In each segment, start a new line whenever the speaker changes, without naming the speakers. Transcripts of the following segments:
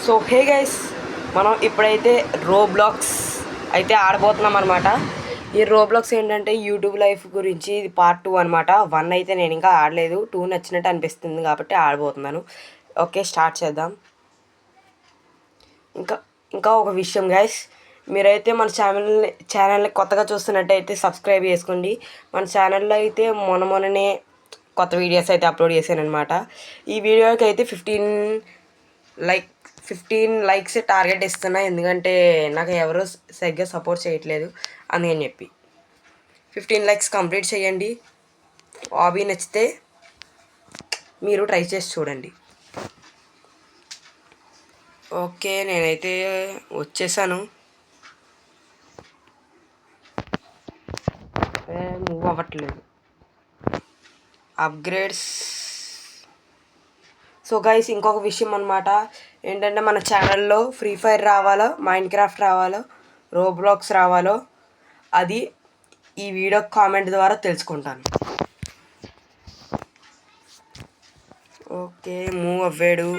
So hey guys, మనం ఇప్పుడైతే Roblox అయితే ఆడబోతున్నాం అనమాట. ఈ రోబ్లాక్స్ ఏంటంటే యూట్యూబ్ లైఫ్ గురించి, ఇది పార్ట్ 2 అనమాట. 1 అయితే నేను ఇంకా ఆడలేదు, 2 నచ్చినట్టు అనిపిస్తుంది కాబట్టి ఆడబోతున్నాను. ఓకే, స్టార్ట్ చేద్దాం. ఇంకా ఇంకా ఒక విషయం గైస్, మీరైతే మన ఛానల్ని కొత్తగా చూస్తున్నట్టయితే సబ్స్క్రైబ్ చేసుకోండి. మన ఛానల్లో అయితే మొన్ననే కొత్త వీడియోస్ అయితే అప్లోడ్ చేశాను అనమాట. ఈ వీడియోకి అయితే 15 లైక్స్ టార్గెట్ ఇస్తున్నా, ఎందుకంటే నాకు ఎవరు సరిగ్గా సపోర్ట్ చేయట్లేదు అందుకని చెప్పి 15 లైక్స్ కంప్లీట్ చేయండి. హాబీ నచ్చితే మీరు ట్రై చేసి చూడండి. ఓకే, నేనైతే వచ్చేసాను. మూవ్ అవ్వట్లేదు. అప్గ్రేడ్స్. సో గైస్, ఇంకొక విషయం అనమాట ఏంటంటే, మన ఛానల్లో ఫ్రీ ఫైర్ రావాలో, మైండ్ క్రాఫ్ట్ రావాలో, రోబ్లాక్స్ రావాలో అది ఈ వీడియో కామెంట్ ద్వారా తెలుసుకుంటాను. ఓకే, మూవ్ అవ్వాడు.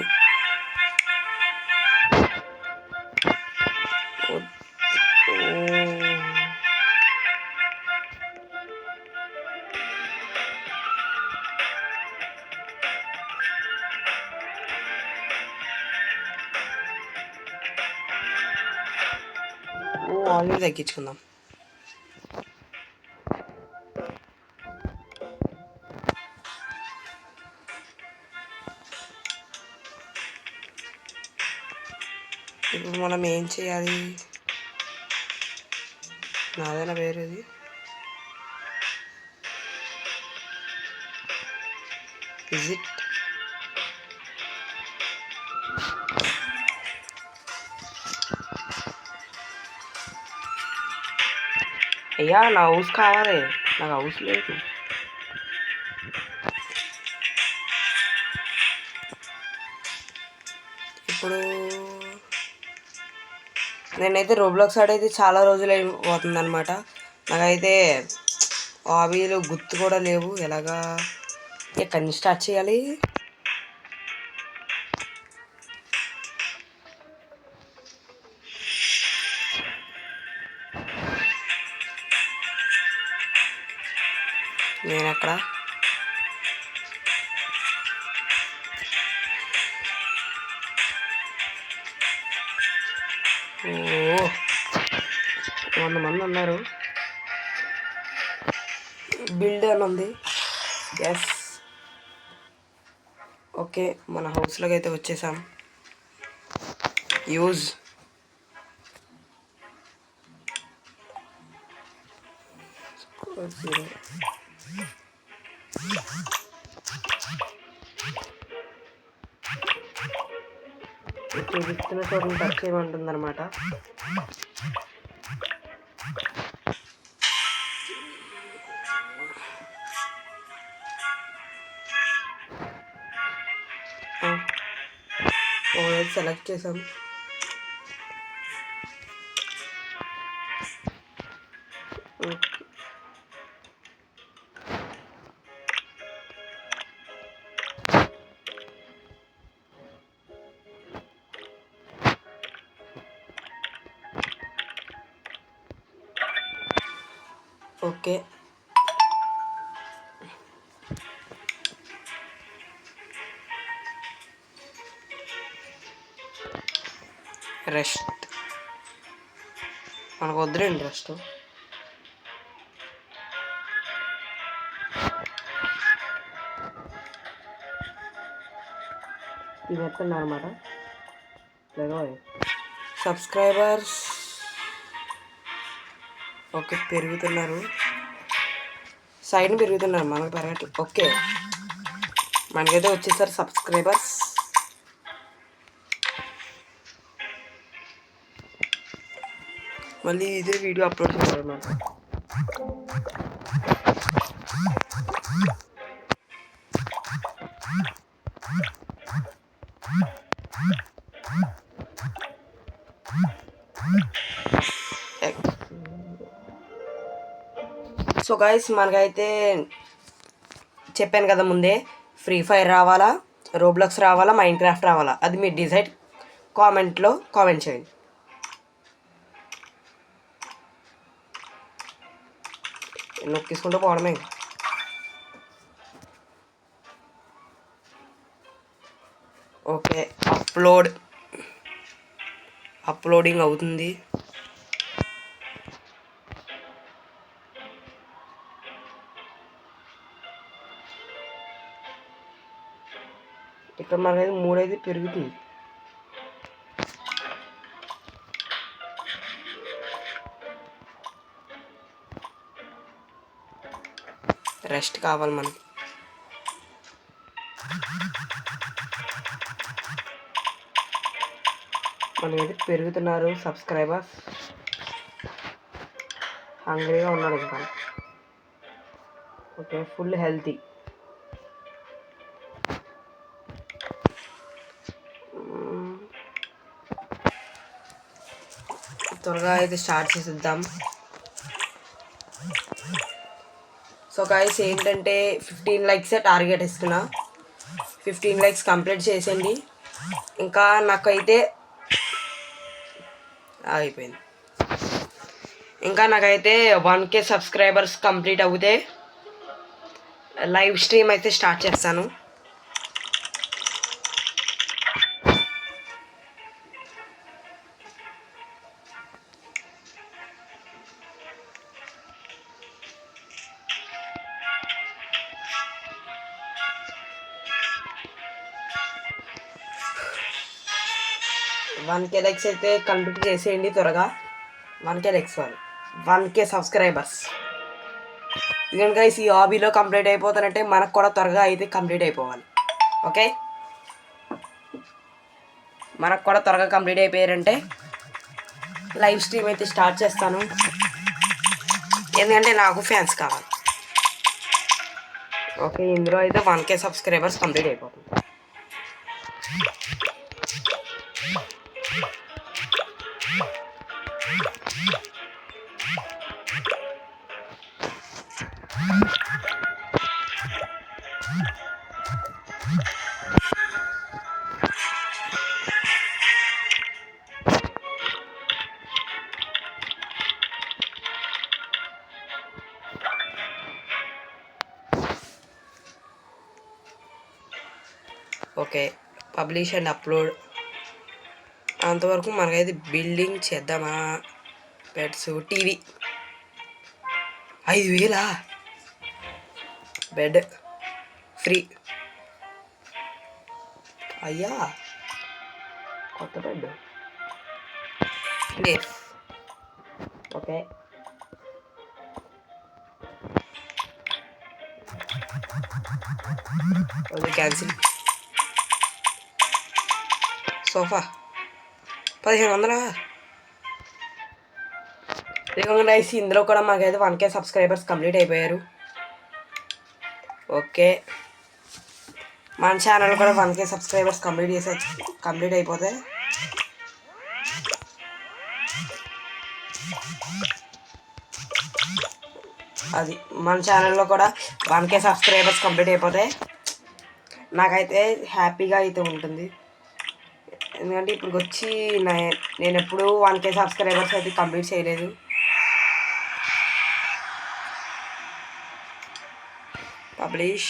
వాల్యూమ్ తగ్గించుకుందాం. ఇప్పుడు మనం ఏం చేయాలి? నాదైనా వేరేది. విజిట్. అయ్యా, నా హౌస్ కావాలి, నాకు హౌస్ లేదు. ఇప్పుడు నేనైతే రోబ్లాక్స్ ఆడైతే చాలా రోజులు అయిపోతుంది అనమాట. నాకైతే హాబీలు గుర్తు కూడా లేవు. ఎలాగా ఎక్కడి నుంచి స్టార్ట్ చేయాలి? నేను అక్కడ ఓ 100 మంది ఉన్నారు. బిల్డ్ అని ఉంది. ఎస్, ఓకే, మన హౌస్లోకి అయితే వచ్చేసాం. యూజ్. చూపిస్తున్న చోట్ల టచ్ చేయమంటుంది అనమాట. సెలెక్ట్ చేసాం. Okay, rest. మనకు వద్దులేండి రెస్ట్. ఇది ఎత్తండి అనమాట. సబ్స్క్రైబర్స్ ఓకే, పెరుగుతున్నారు. సైడ్ పెరుగుతున్నారు, మనకు పెరగట్లేదు. ఓకే, మనకైతే వచ్చేసారు సబ్స్క్రైబర్స్. మళ్ళీ ఇదే వీడియో అప్లోడ్ చేశారు అన్నమాట. సో గైస్, మనకైతే చెప్పాను కదా ముందే, ఫ్రీ ఫైర్ రావాలా, రోబ్లాక్స్ రావాలా, మైండ్ క్రాఫ్ట్ రావాలా, అది మీరు డిసైడ్ కామెంట్లో కామెంట్ చేయండి. నొక్కించుకుంటూ పోవడమే. ఓకే, అప్లోడింగ్ అవుతుంది. ఇక్కడ మనకైతే 3 అయితే పెరుగుతుంది. రెస్ట్ కావాలి మనకి. మనకైతే పెరుగుతున్నారు సబ్స్క్రైబర్స్. హంగ్రీగా ఉన్నాడు ఇంకా. Okay, full healthy. త్వరగా అయితే స్టార్ట్ చేసేద్దాం. సో గైస్ ఏంటంటే 15 likes టార్గెట్ ఇస్తున్నా. 15 likes కంప్లీట్ చేసేయండి. ఇంకా నాకైతే అయిపోయింది. ఇంకా నాకైతే 1K సబ్స్క్రైబర్స్ కంప్లీట్ అవుతే లైవ్ స్ట్రీమ్ అయితే స్టార్ట్ చేస్తాను. వన్ కే లైక్స్ అయితే కంప్లీట్ చేసేయండి త్వరగా. 1K likes 1K subscribers. ఎందుకంటే గైస్ ఈ హాబీలో కంప్లీట్ అయిపోతానంటే మనకు కూడా త్వరగా అయితే కంప్లీట్ అయిపోవాలి. ఓకే, మనకు కూడా త్వరగా కంప్లీట్ అయిపోయారంటే లైవ్ స్ట్రీమ్ అయితే స్టార్ట్ చేస్తాను. ఎందుకంటే నాకు ఫ్యాన్స్ కావాలి. ఓకే, ఇందులో అయితే 1K సబ్స్క్రైబర్స్ కంప్లీట్ అయిపోతుంది. Okay, publish and upload. అంతవరకు మనకైతే బిల్డింగ్ చేద్దామా. Beds, TV 5,000 bed free. అయ్యా కొత్త bed place. Okay, okay cancel. Sofa 1,500. Recognize. ఇందులో కూడా మాకైతే 1K సబ్స్క్రైబర్స్ కంప్లీట్ అయిపోయారు. ఓకే, మన ఛానల్ కూడా 1K సబ్స్క్రైబర్స్ కంప్లీట్ అయిపోతే అది మన ఛానల్లో కూడా 1K సబ్స్క్రైబర్స్ కంప్లీట్ అయిపోతే నాకైతే హ్యాపీగా అయితే ఉంటుంది. ఎందుకంటే ఇప్పుడు వచ్చి నేను ఎప్పుడు 1K సబ్స్క్రైబర్స్ అయితే కంప్లీట్ చేయలేదు. పబ్లిష్.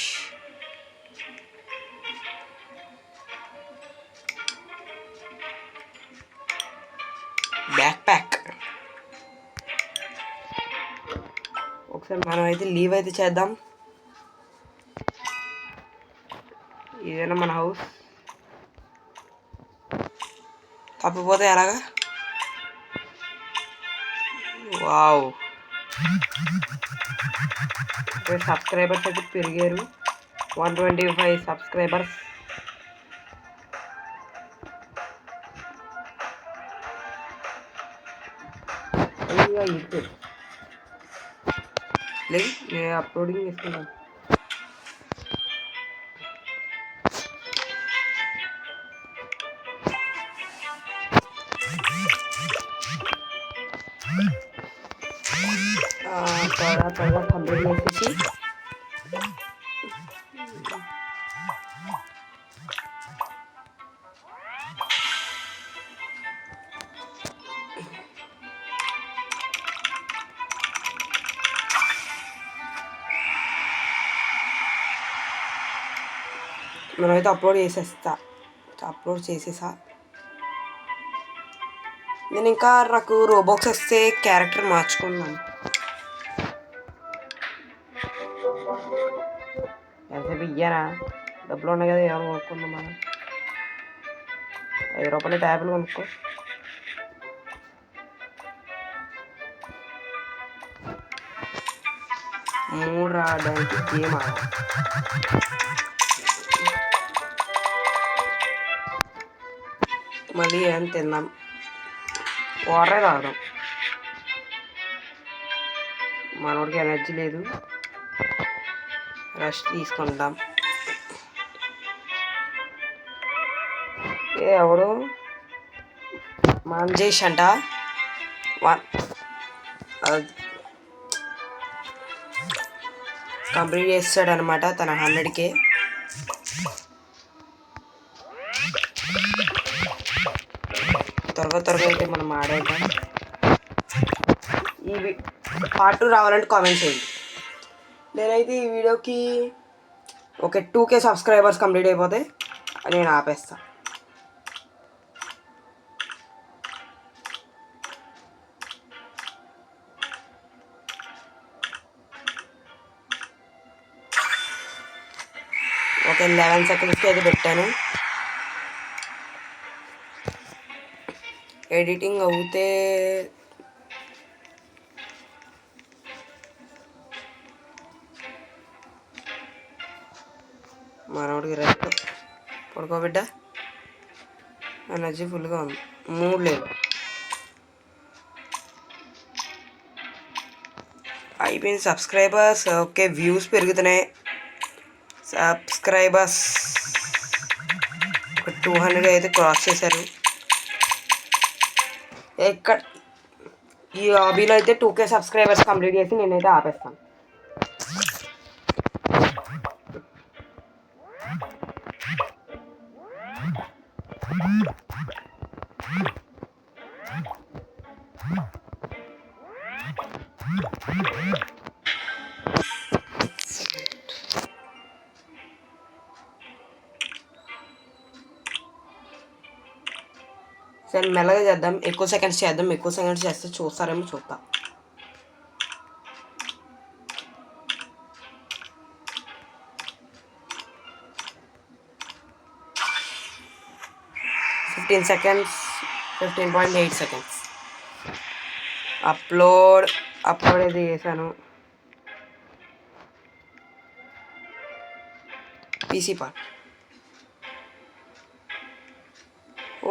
Back pack. ఒకసారి మనం అయితే లీవ్ అయితే చేద్దాం. ఇదేనా మన హౌస్? తప్పిపోతే ఎలాగా? వావ్, సబ్స్క్రైబర్స్ అయితే పెరిగారు. 125 సబ్స్క్రైబర్స్. లేదు, నేను అప్లోడింగ్ చేసుకుంటాను. త్వరగా కంప్లీట్ చేసేసి మనమైతే అప్లోడ్ చేసేసా. నేను ఇంకా నాకు రోబాక్స్ వస్తే క్యారెక్టర్ మార్చుకున్నాను. ఎంతసేపు ఇయ్యానా? డబ్బులు ఉన్నాయి కదా, ఏమైనా కొనుక్కుందాం మనం. 5 రూపాయలు ట్యాబ్లు కొనుక్కో. మూడు రావడానికి గేమ్ ఆడాలి. మళ్ళీ ఏం తిందాం, వాటరే తాగుదాం. మనోడికి ఎనర్జీ లేదు, రెస్ట్ తీసుకుంటాం. ఎవడు మంజేష్ అంట కంప్లీట్ చేస్తాడనమాట తన 100K. త్వరగా అయితే మనం ఆడేద్దాం. ఈ పార్ట్ 2 రావాలంటే కామెంట్ చేయండి. నేనైతే ఈ వీడియోకి ఒక 2K సబ్స్క్రైబర్స్ కంప్లీట్ అయిపోతే నేను ఆపేస్తాను. ఒక 11 సెకండ్స్కి అయితే పెట్టాను. ఎడిటింగ్ అవుతే మనోడికి రెస్ట్. పడుకోబిడ్డ, ఎనర్జీ ఫుల్గా ఉంది, మూడ్ లేదు. అయిపోయింది సబ్స్క్రైబర్స్. ఓకే, వ్యూస్ పెరుగుతున్నాయి. సబ్స్క్రైబర్స్ ఒక 200 అయితే క్రాస్ చేశారు. ఎక్కడ ఈ హాబీలో అయితే 2K సబ్స్క్రైబర్స్ కంప్లీట్ చేసి నేనైతే ఆపేస్తాను. సరే మెల్లగా చేద్దాం, ఎక్కువ సెకండ్స్ చేద్దాం. ఎక్కువ సెకండ్స్ చేస్తే చూస్తారేమో, చూద్దాం. seconds, 15.8 seconds. అప్లోడ్ అయితే చేశాను. PC part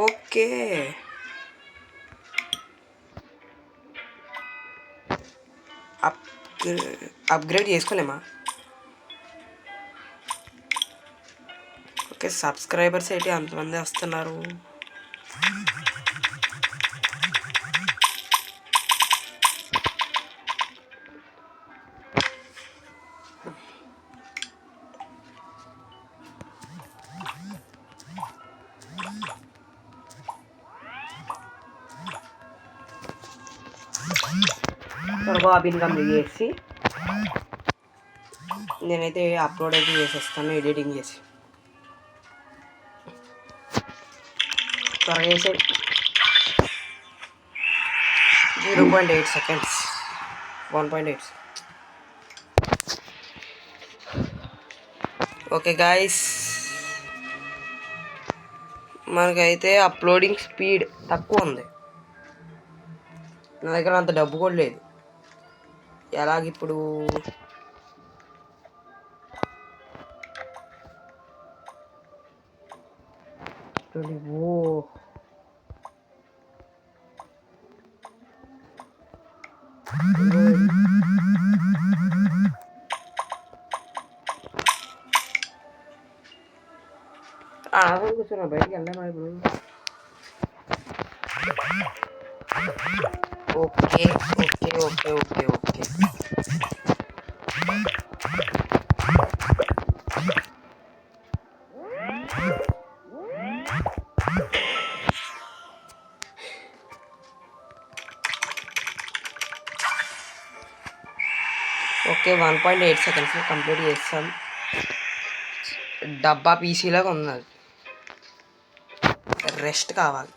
okay. అప్గ్రేడ్ చేసుకోలేమా? ఓకే, సబ్స్క్రైబర్స్ ఏంటి అంతమంది వస్తున్నారు? హాబీని కంప్లీట్ చేసి నేనైతే అప్లోడ్ అయితే చేసేస్తాను, ఎడిటింగ్ చేసి. త్వరగా చేసే 0.8 seconds, 1.8. ఓకే గాయస్, మనకైతే అప్లోడింగ్ స్పీడ్ తక్కువ ఉంది. నా దగ్గర అంత డబ్బు కూడా లేదు. ఎలాగిప్పుడు కూర్చున్నా, బయటికి వెళ్దామా ఇప్పుడు? Okay okay okay okay okay okay 1.8 seconds complete చేస్తాం. డబ్బా పీసీలాగా ఉన్నది. రెస్ట్ కావాలి.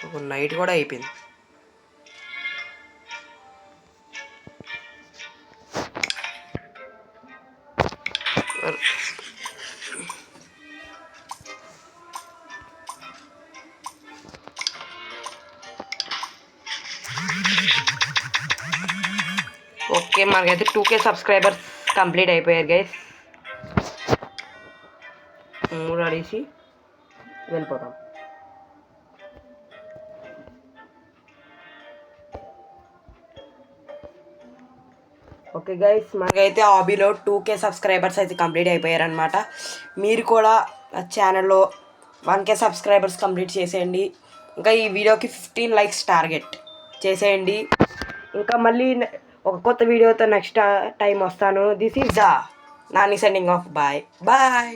ఒక నైట్ కూడా అయిపోయింది. ఓకే, మనకైతే 2K సబ్స్క్రైబర్స్ కంప్లీట్ అయిపోయారు గైస్. 3 అడిసి వెళ్ళిపోతాం. ఓకే గైస్, మనకైతే హాబీలో 2K సబ్స్క్రైబర్స్ అయితే కంప్లీట్ అయిపోయారనమాట. మీరు కూడా ఛానల్లో 1K సబ్స్క్రైబర్స్ కంప్లీట్ చేసేయండి. ఇంకా ఈ వీడియోకి 15 లైక్స్ టార్గెట్ చేసేయండి. ఇంకా మళ్ళీ ఒక కొత్త వీడియోతో నెక్స్ట్ టైం వస్తాను. This is Nani sending off. Bye bye.